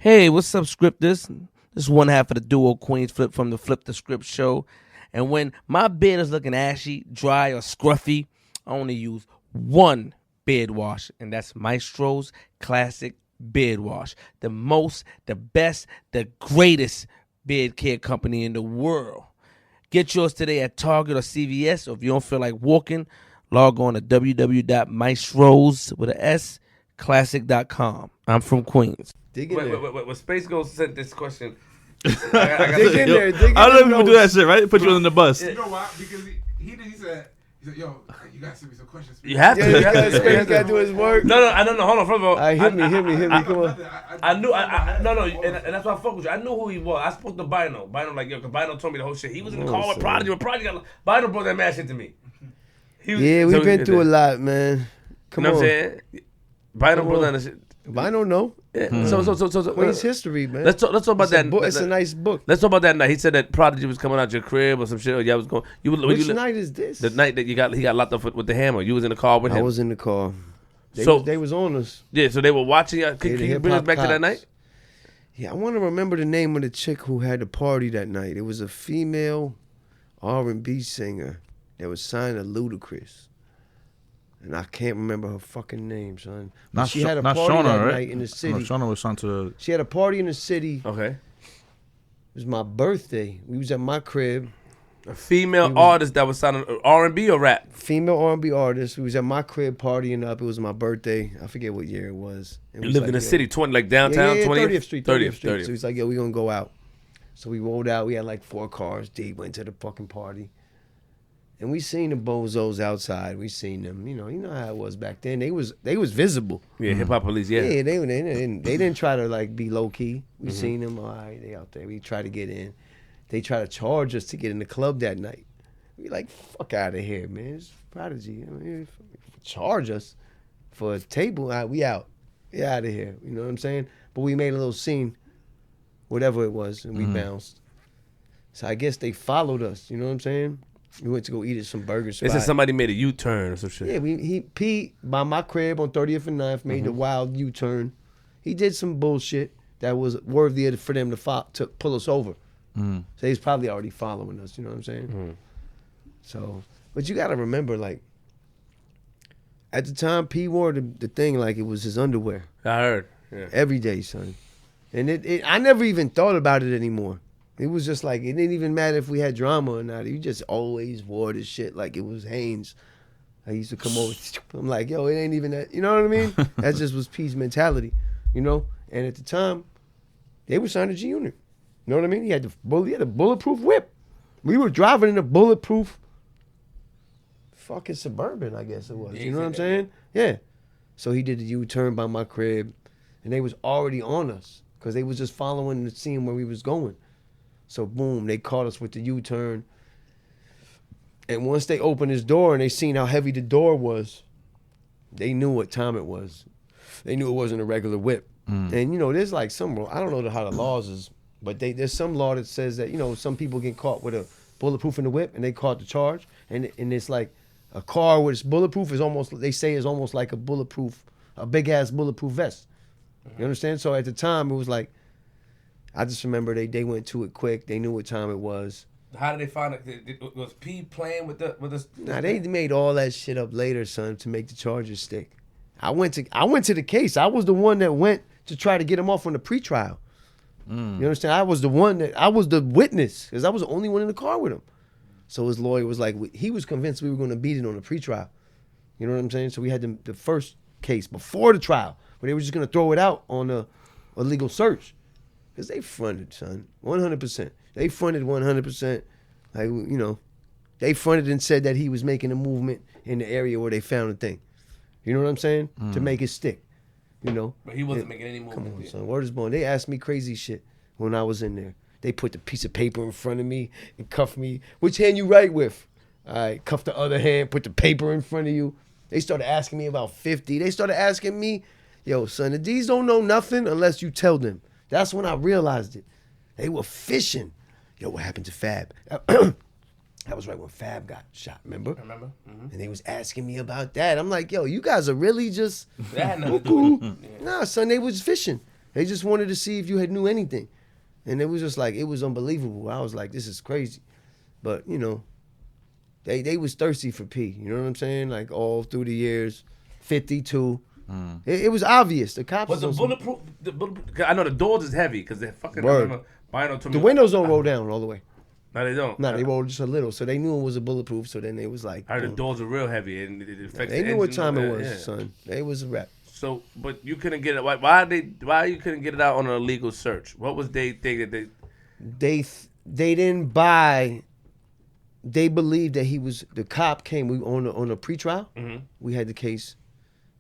Hey, what's up, scripters? This is one half of the duo Queens Flip from the Flip the Script show. And when my beard is looking ashy, dry, or scruffy, I only use one beard wash, and that's Maestro's Classic Beard Wash. The most, the best, the greatest beard care company in the world. Get yours today at Target or CVS, or if you don't feel like walking, log on to www.maestros with a S, classic.com. I'm from Queens. Dig in there. Wait. When Space Ghost sent this question, Dig in there. Dig in I don't know if there. people do that shit, right? Put you on the bus. You know why? Because he said, yo, you got to send me some questions. You have to. Yeah, You have to. Space got to do his work. no. Hold on. First of all, All right, hit me. Come on. and that's why I fuck with you. I knew who he was. I spoke to Bino. Bino like, yo, because Bino told me the whole shit. He was in the car with Prodigy. When Prodigy got, Bino brought that mad shit to me. Yeah, we've been through a lot, man. Come You know on. what I'm saying? Bino brought that shit. I don't know. Yeah. So Queen's history, man. let's talk about that. It's a nice book. Let's talk about that night. He said that Prodigy was coming out your crib or some shit. Or y'all was going. Which night is this? The night that he got locked up with the hammer. You was in the car with him. I was in the car. They was on us. Yeah, so they were watching y'all. Can the you bring us hip-hop back to that cops. night? Yeah, I want to remember the name of the chick who had the party that night. It was a female R&B singer that was signed to Ludacris. And I can't remember her fucking name, son. But she had a party Shauna, that right? night in the city. No, Shauna was signed to. She had a party in the city. Okay. It was my birthday. We was at my crib. A female artist that was signing R&B or rap? Female R&B artist. We was at my crib partying up. It was my birthday. I forget what year it was. You lived in the city, 20 like downtown, 30th Street. 30th. So he's like, yo, we gonna go out. So we rolled out. We had like 4 cars. D went to the fucking party. And we seen the bozos outside. We seen them. You know how it was back then. They was visible. Yeah, hip hop police. Yeah. Yeah, they didn't try to like be low key. We seen them. All right, they out there. We tried to get in. They tried to charge us to get in the club that night. We like, fuck out of here, man. It's Prodigy. I mean, charge us for a table. All right, we out. We out of here. You know what I'm saying? But we made a little scene, whatever it was, and we bounced. So I guess they followed us. You know what I'm saying? We went to go eat at some burger spot. They said somebody made a U-turn or some shit. Yeah, Pete by my crib on 30th and 9th made the wild U-turn. He did some bullshit that was worthy for them to pull us over. So he's probably already following us. You know what I'm saying? So, but you got to remember, like, at the time, P wore the thing like it was his underwear I heard. Yeah. every day, son. And I never even thought about it anymore. It was just like, it didn't even matter if we had drama or not. He just always wore this shit like it was Hanes. I used to come over. I'm like, yo, it ain't even that. You know what I mean? That just was P's mentality, you know? And at the time, they were signed to G Unit. You know what I mean? He had a bulletproof whip. We were driving in a bulletproof fucking Suburban, I guess it was. You know what I'm saying? Yeah. So he did the U-turn by my crib, and they was already on us because they was just following and seeing where we was going. So boom, they caught us with the U-turn. And once they opened his door and they seen how heavy the door was, they knew what time it was. They knew it wasn't a regular whip. And there's like some, I don't know how the laws is, but there's some law that says that, some people get caught with a bulletproof in the whip and they caught the charge. And it's like a car with its bulletproof is almost, they say is almost like a big ass bulletproof vest. You understand? So at the time it was like, I just remember they went to it quick. They knew what time it was. How did they find it? Was P playing with the? Nah, they made all that shit up later, son, to make the charges stick. I went to the case. I was the one that went to try to get him off on the pretrial. You understand? I was the witness because I was the only one in the car with him. So his lawyer was like, he was convinced we were going to beat it on the pretrial. You know what I'm saying? So we had the first case before the trial where they were just going to throw it out on a legal search. Because they fronted, son, 100%. They fronted 100%. Like, they fronted and said that he was making a movement in the area where they found the thing. You know what I'm saying? To make it stick, But he wasn't making any movement. Come on, son. Word is born. They asked me crazy shit when I was in there. They put the piece of paper in front of me and cuffed me. Which hand you write with? All right, cuff the other hand, put the paper in front of you. They started asking me about 50. They started asking me, yo, son, the D's don't know nothing unless you tell them. That's when I realized it. They were fishing. Yo, what happened to Fab? That was right when Fab got shot, remember? I remember. Mm-hmm. And they was asking me about that. I'm like, yo, you guys are really just That had nothing to do with it. Nah, son, they was fishing. They just wanted to see if you had knew anything. And it was just like, it was unbelievable. I was like, this is crazy. But, you know, they was thirsty for P. You know what I'm saying? Like all through the years, 52. It was obvious. The cops. But the bulletproof, I know the doors is heavy because they're fucking. Word. The windows don't roll down all the way. No, they don't. No, they roll just a little. So they knew it was a bulletproof. So then they was like, I heard the doors are real heavy and it affects. they the knew what engine time and it all was, that, yeah. son. It was a wrap. So, but you couldn't get it. Why you couldn't get it out on an illegal search? What was they thing that they? They didn't buy. They believed that he was the cop came. We on a pretrial. Mhm. We had the case,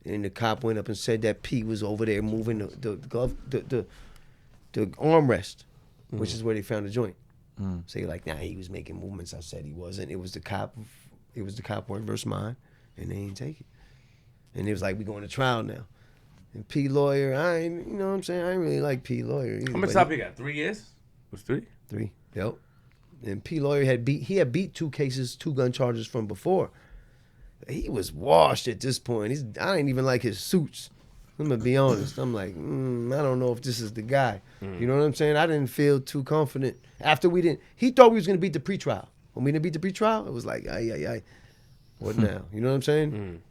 and the cop went up and said that P was over there moving the glove the armrest, which is where they found the joint. So you're like, nah, he was making movements. I said he wasn't. It was the cop. It was the cop word versus mine, and they didn't take it. And it was like, we going to trial now. And P lawyer, you know what I'm saying? I ain't really like P lawyer either. How much but time he got? 3 years? It was 3? 3. Yep. And P lawyer had beat 2 cases, 2 gun charges from before. He was washed at this point. I didn't even like his suits. I'm gonna be honest. I'm like, I don't know if this is the guy. You know what I'm saying? I didn't feel too confident after we didn't. He thought we was gonna beat the pretrial. When we didn't beat the pretrial, it was like, ay. What now? You know what I'm saying?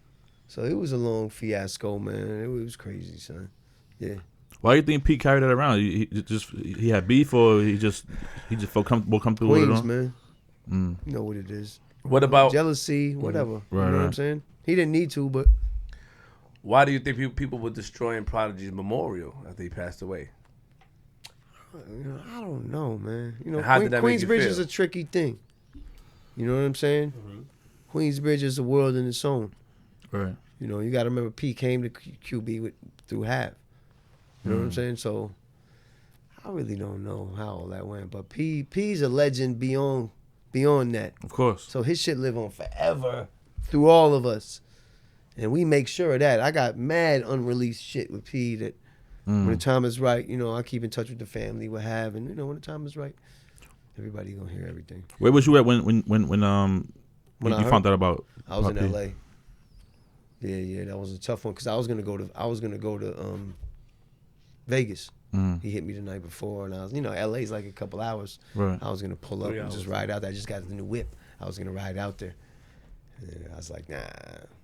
So it was a long fiasco, man. It was crazy, son. Yeah. Why do you think Pete carried that around? He had beef, or he just felt comfortable with it? Queens, man. You know what it is. What about Jealousy, whatever. Right, you know what I'm right. saying? He didn't need to, but why do you think people were destroying Prodigy's memorial after he passed away? I don't know, man. You know, How did that make you Queensbridge feel? is a tricky thing. You know what I'm saying? Queensbridge is a world in its own. Right. You know, you got to remember P came to QB through Half. You know what I'm saying? So I really don't know how all that went, but P's a legend beyond that. Of course. So his shit live on forever through all of us. And we make sure of that. I got mad unreleased shit with P that when the time is right, you know, I keep in touch with the family, what have, and you know, when the time is right, everybody gonna hear everything. Where was you at when When you I heard- found out about? I was in P? LA. Yeah, that was a tough one because I was gonna go to Vegas. He hit me the night before, and I was, you know, LA's like a couple hours. Right. I was gonna pull up 3 and hours. just ride out there. I just got the new whip. I was gonna ride out there. And I was like, nah,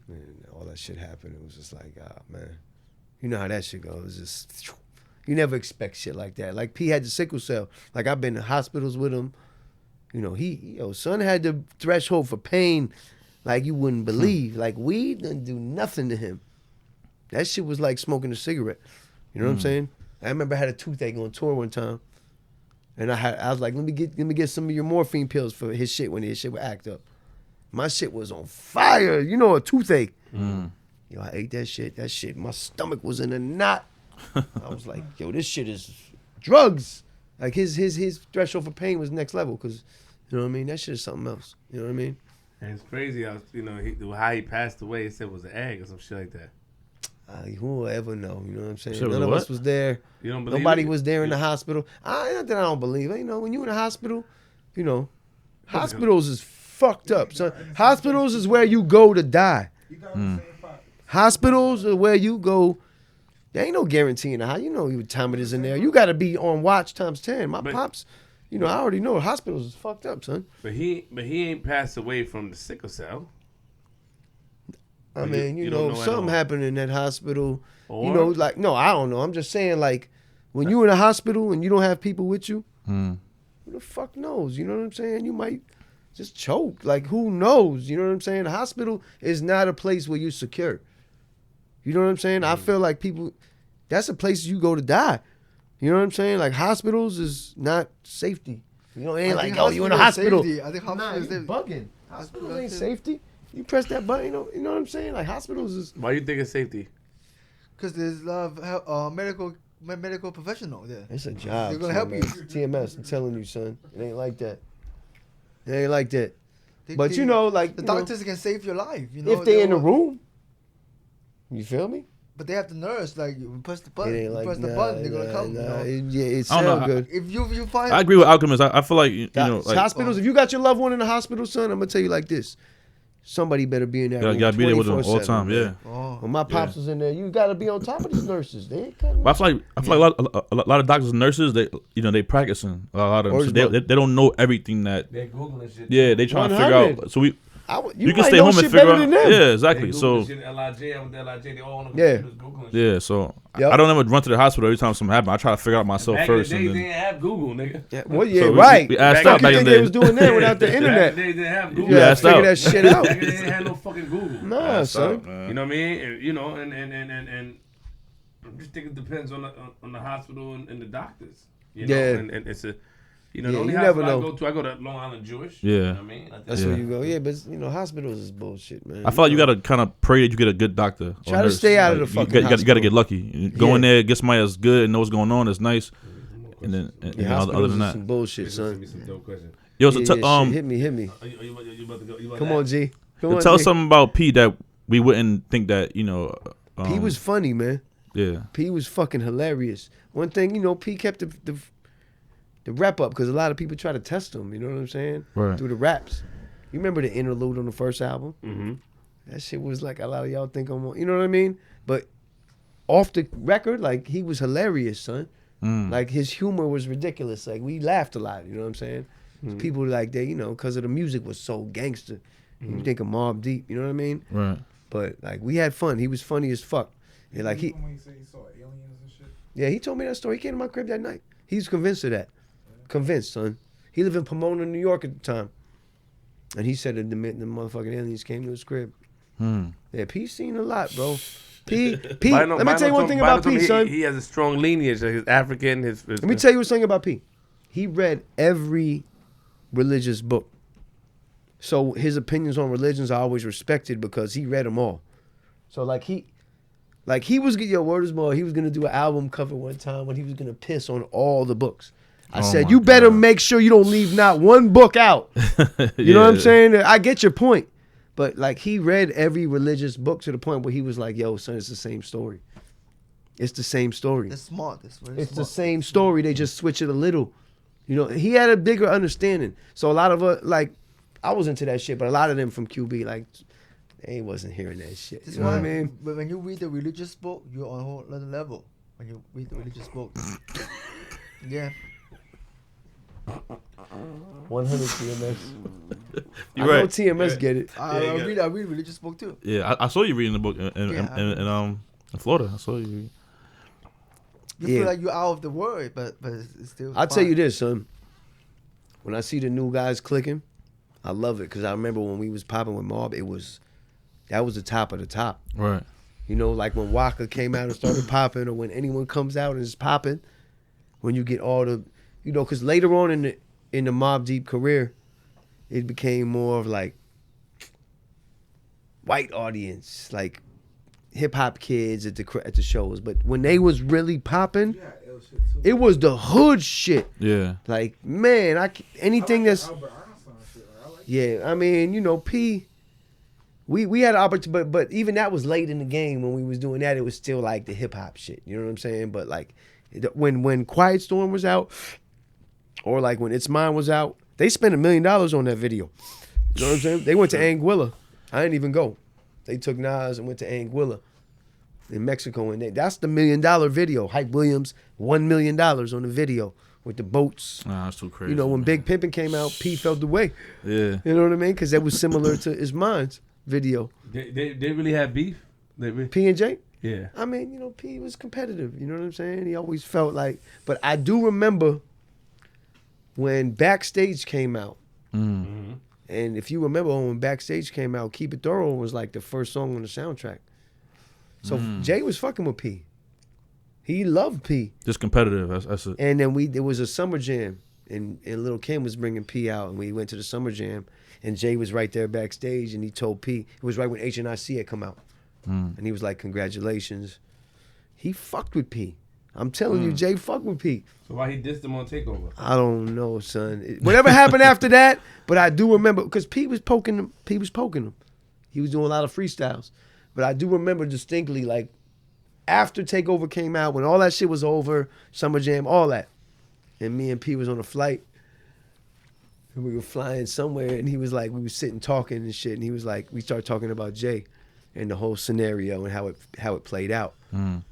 man, all that shit happened. It was just like, man, you know how that shit goes. It's just, you never expect shit like that. Like P had the sickle cell. Like I've been to hospitals with him. You know, son had the threshold for pain like you wouldn't believe. Like weed didn't do nothing to him. That shit was like smoking a cigarette. You know what I'm saying? I remember I had a toothache on tour one time, and I was like, let me get some of your morphine pills for his shit when his shit would act up. My shit was on fire. You know, a toothache. Yo, I ate that shit. That shit, my stomach was in a knot. I was like, yo, this shit is drugs. Like his threshold for pain was next level because, you know what I mean? That shit is something else. You know what I mean? And it's crazy. You know, how he passed away. He said it was an egg or some shit like that. Who will ever know? You know what I'm saying? Shit was None of what? us was there. You don't believe Nobody it? was there in the hospital. Not that I don't believe it. You know, when you in a hospital, you know, hospitals is fucked up. So hospitals is where you go to die. You got the same fight. Hospitals are where you go. There ain't no guarantee in how you know what time it is in there. You got to be on watch times 10. My But- pops, you know, I already know hospitals is fucked up, son. But he ain't passed away from the sickle cell. I But mean, you you don't know, know at something all. happened in that hospital. Or? You know, like, no, I don't know. I'm just saying, like, when you in a hospital and you don't have people with you, who the fuck knows? You know what I'm saying? You might just choke. Like, who knows? You know what I'm saying? The hospital is not a place where you're secure. You know what I'm saying? I feel like that's a place you go to die. You know what I'm saying? Like, hospitals is not safety. You know, it ain't I like, think oh, you in a hospital. safety. I think hospital Nah, is you safety. bugging. Hospitals Hospital ain't is safety. You press that button, you know what I'm saying? Like, hospitals is... Why you think it's safety? Because there's a lot of medical professional there. It's a job. They're gonna help you. TMS, I'm telling you, son. It ain't like that. It ain't like that. They- But they- you know, like, the you know, doctors can save your life. You know, if they in the will- room, you feel me? but they have the nurse. Like you press the It button, ain't you like press the button, they're gonna come. You know? It I don't know. sounds good. If you find I agree with Alchemist. I feel like you know, like Hospitals. If you got your loved one in the hospital, son, I'm gonna tell you like this: somebody better be in that room. Gotta be there with them all the 24/7, time. man. Yeah. Oh. When my pops was in there, you gotta be on top of these nurses. They ain't cutting. But I feel like a lot of doctors and nurses, they practicing a lot of them, Or so is they don't know everything that. They're Googling shit. Yeah, they trying to figure 100. out. So you You can might stay know home and shit figure better out. than them. Yeah, exactly. So Shit, LIJ, I'm with LIJ, they all on the Yeah. computers Googling shit. yeah, so Yep. I don't ever run to the hospital every time something happens. I try to figure out myself Back first, in the and day, they then didn't have Google, nigga. Yeah, well, yeah, So right. we asked Fuck out you back in think the they day. was doing that without the Back internet? in the day, they didn't have You Google. gotta asked figure out. that shit out. Nigga, they didn't have no fucking Google. Nah, son. You know what I mean? And, you know, and I just think it depends on the hospital and the doctors. You know? Yeah. And it's a, you know, Yeah, the only you hospital never I know. go to Long Island Jewish. Yeah. You know what I mean? That's Yeah. where you go. Yeah, but hospitals is bullshit, man. I feel like you gotta kind of pray that you get a good doctor. Try or to nurse. stay out of Like, the fucking you gotta hospital. get lucky. Go in Yeah. there, get somebody that's good and knows what's going on. That's nice. And then Yeah, other hospitals than is that, some bullshit, Send son. me some dope questions. yo, so Yeah, tell yeah, shit, hit me. Are you about to go? You about Come to on, ask? G. Come so on, tell G. something about P that we wouldn't think that P was funny, man. yeah. P was fucking hilarious. One thing, P kept the rep up because a lot of people try to test him. You know what I'm saying? Right. Through the raps. You remember the interlude on the first album? Mm-hmm. That shit was like a lot of y'all think I'm. You know what I mean? But off the record, like he was hilarious, son. Like his humor was ridiculous. Like we laughed a lot. You know what I'm saying? People like they, because of the music was so gangster. You think of Mobb Deep. You know what I mean? Right. But like we had fun. He was funny as fuck. And like When he said he saw aliens and shit. yeah, he told me that story. He came to my crib that night. He's convinced of that. Convinced, son. He lived in Pomona, New York at the time. And he said that the motherfucking aliens came to his crib. Yeah, P seen a lot, bro. P. Let me tell you one thing about P, son. He has a strong lineage. He's African. Let Let me tell you something about P. He read every religious book. So his opinions on religions are always respected because he read them all. So he was, word is more, he was going to do an album cover one time when he was going to piss on all the books. I said, my you better God. make sure you don't leave not one book out. You know what I'm saying? I get your point. But he read every religious book to the point where he was like, yo, son, it's the same story. It's the same story. It's smart. It's very It's the smart. same story. They just switch it a little. He had a bigger understanding. So a lot of us, I was into that shit, but a lot of them from QB, they wasn't hearing that shit. This You know what I why mean? when you read the religious book, you're on a whole other level. When you read the religious book, yeah. 100 TMS. You're I know right. TMS get it. I read religious book too. Yeah, I saw you reading the book in Florida. I saw you. You Yeah. feel like you're out of the word, but it's still. I'll tell fine. you this, son. When I see the new guys clicking, I love it because I remember when we was popping with Mob, that was the top of the top. Right. Like when Waka came out and started popping, or when anyone comes out and is popping, when you get all the, because later on in the Mobb Deep career, it became more of white audience, hip hop kids at the shows. But when they was really popping, Yeah, ill shit too. it was the hood shit. Yeah. Man, anything that's Albert Einstein shit. I like yeah. I mean, P. We had an opportunity, but even that was late in the game when we was doing that. It was still the hip hop shit. You know what I'm saying? But when Quiet Storm was out, or when It's Mine was out, they spent $1 million on that video. You know what I'm saying? They went to Anguilla. I didn't even go. They took Nas and went to Anguilla in Mexico, and that's the $1 million video. Hype Williams, $1 million on the video with the boats. Nah, that's too crazy. When man. Big Pimpin' came out, P felt the way. Yeah. You know what I mean? Because that was similar to It's Mine's video. They really had beef. P and J. Yeah. I mean, P was competitive. You know what I'm saying? He always felt but I do remember when Backstage came out. Mm-hmm. And if you remember when Backstage came out, Keep It Thorough was the first song on the soundtrack. So Jay was fucking with P. He loved P. Just competitive. That's it. And then there was a summer jam, and Lil' Kim was bringing P out, and we went to the summer jam, and Jay was right there backstage, and he told P, it was right when HNIC had come out, and he was like, congratulations. He fucked with P. I'm telling you, Jay fucked with P. So why he dissed him on Takeover? I don't know, son. Whatever happened after that, but I do remember, because P was poking him. He was doing a lot of freestyles. But I do remember distinctly, after Takeover came out, when all that shit was over, Summer Jam, all that, and me and P was on a flight, And we were flying somewhere, and he was like, we were sitting talking and shit, and he was like, we started talking about Jay and the whole scenario and how it played out. Mm.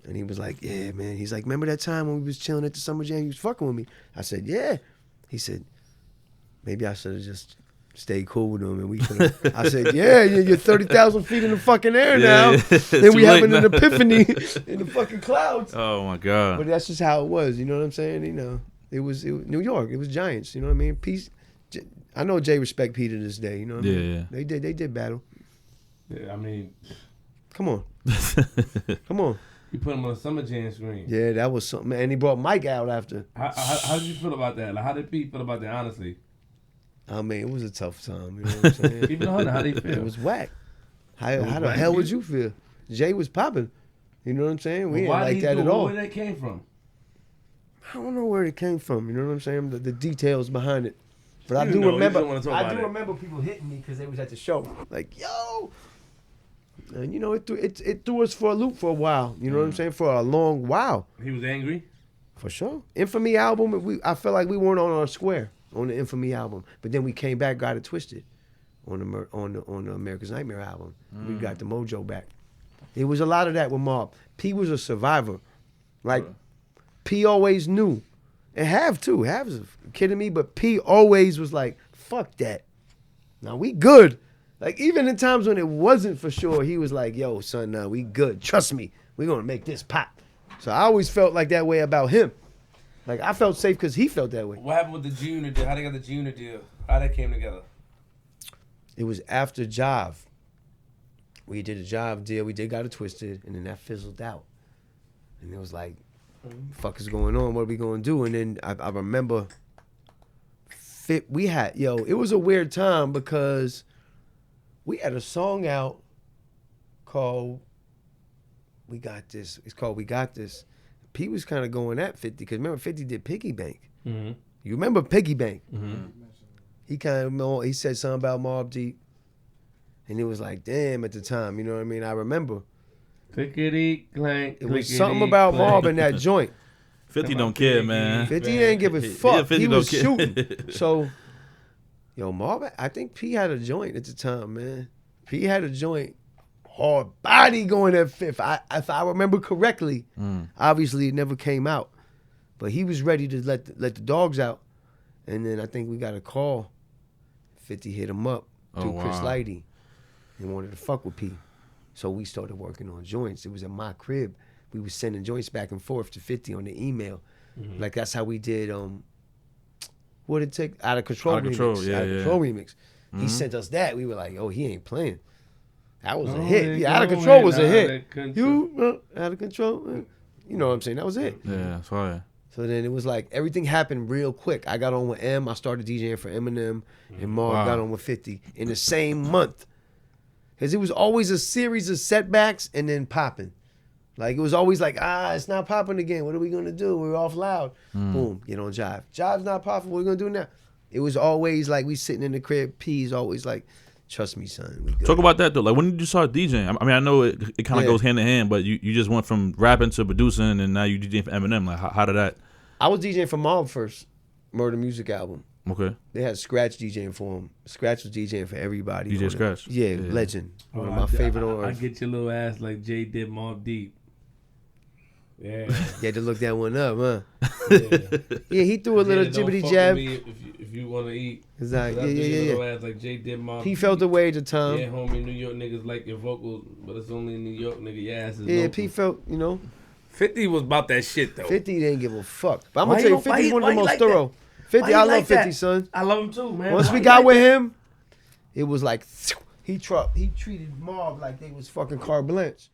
And he was like, yeah, man. He's like, remember that time when we was chilling at the Summer Jam? He was fucking with me. I said, yeah. He said, maybe I should have just stayed cool with him. And we could. I said, yeah, you're 30,000 feet in the fucking air now. Then we having an epiphany in the fucking clouds. Oh my God. But that's just how it was. You know what I'm saying? You know, it was New York. It was Giants. You know what I mean? Peace. I know Jay respect Pete to this day. You know what I mean? Yeah. They did battle. Yeah, I mean, Come on. Come on. you put him on a Summer Jam screen. Yeah, that was something. And he brought Mike out after. How did you feel about that? Like, how did Pete feel about that? Honestly, I mean, it was a tough time. You know what I'm saying? keep it 100. How did he feel? It was whack. How was the whack hell to would you? you feel? Jay was popping. You know what I'm saying? We ain't Why did like he that do at it? all. Where that came from? I don't know where it came from. You know what I'm saying? The details behind it. But I You do know, you remember. don't wanna talk I about do it. remember people hitting me because they was at the show. Like, yo. And you know, it threw us for a loop for a while. You know what I'm saying? For a long while. He was angry. For sure. Infamy album, I felt like we weren't on our square on the Infamy album. But then we came back, got it twisted on the America's Nightmare album. We got the mojo back. It was a lot of that with Mob. P was a survivor. Like, P always knew. And Have too. Have's kidding me, but P always was like, fuck that. Now we good. Like, even in times when it wasn't for sure, he was like, yo, son, we good. Trust me. We gonna make this pop. So I always felt like that way about him. Like, I felt safe because he felt that way. What happened with the G-Unit deal? How they got the G-Unit deal? How that came together? It was after Jive. We did a Jive deal. We did Got It Twisted, and then that fizzled out. And it was like, fuck is going on? What are we going to do? And then I remember it was a weird time because we had a song out called We Got This. It's called We Got This. Pete was kind of going at 50 because remember 50 did Piggy Bank. Mm-hmm. You remember Piggy Bank? Mm-hmm. He said something about Mobb Deep. And it was like, damn, at the time, you know what I mean? I remember. Clickety clank. It was something about Mobb in that joint. 50 don't care, man. 50 didn't give a Yeah, fuck. 50 He don't was care. shooting. So, Mobb, I think P had a joint at the time, man. P had a joint. Hard body going at fifth. If I remember correctly, obviously it never came out. But he was ready to let the dogs out. And then I think we got a call. 50 hit him up through Chris wow. Lighty and wanted to fuck with P. So we started working on joints. It was at my crib. We was sending joints back and forth to 50 on the email. Mm-hmm. Like that's how we did what it take Out of Control Out of remix. Control, yeah, Out of yeah. Control remix. Mhm. He sent us that. We were like, oh, he ain't playing. That was a Oh, hit. they Yeah, Out of going Control was a out hit. of control. You Out of Control. You know what I'm saying? That was it. Yeah, that's fire. So then it was like everything happened real quick. I got on with M. I started DJing for Eminem, and Marv Wow. got on with 50 in the same month. Because it was always a series of setbacks and then popping. Like it was always like, it's not popping again. What are we gonna do? We're off loud. Boom, get on Jive. Jive's not popping. What are we gonna do now? It was always like we sitting in the crib. P's always like, trust me, son. We good. Talk about that though. Like, when did you start DJing? I mean, I know it kind of Yeah. goes hand in hand, but you just went from rapping to producing, and now you DJing for Eminem. Like, how did that? I was DJing for Mob first, Murder Music album. Okay, They had Scratch DJing for him. Scratch was DJing for everybody. DJ on it. Scratch. Yeah, Yeah. legend. One of Oh, my favorite on I earth. get your little ass like Jay did Mobb Deep. Yeah. You had to look that one up, huh? yeah. Yeah, he threw a little Yeah, don't jibbity fuck jab. with me if you want to eat. It's like, But I yeah, do your yeah, little yeah. ass like Jay did Mobb He Deep. felt the way at the time. Yeah, homie, New York niggas like your vocals, but it's only in New York, nigga. Your ass is Yeah, local. P felt, 50 was about that shit, though. 50 didn't give a fuck. But I'm Why going to tell you, you- 50 why is you- one of why the you most like thorough. 50, Why you I like love 50, that? son. I love him too, man. Once Why we you got like with that? him, it was like, he treated Mob like they was fucking carte blanche.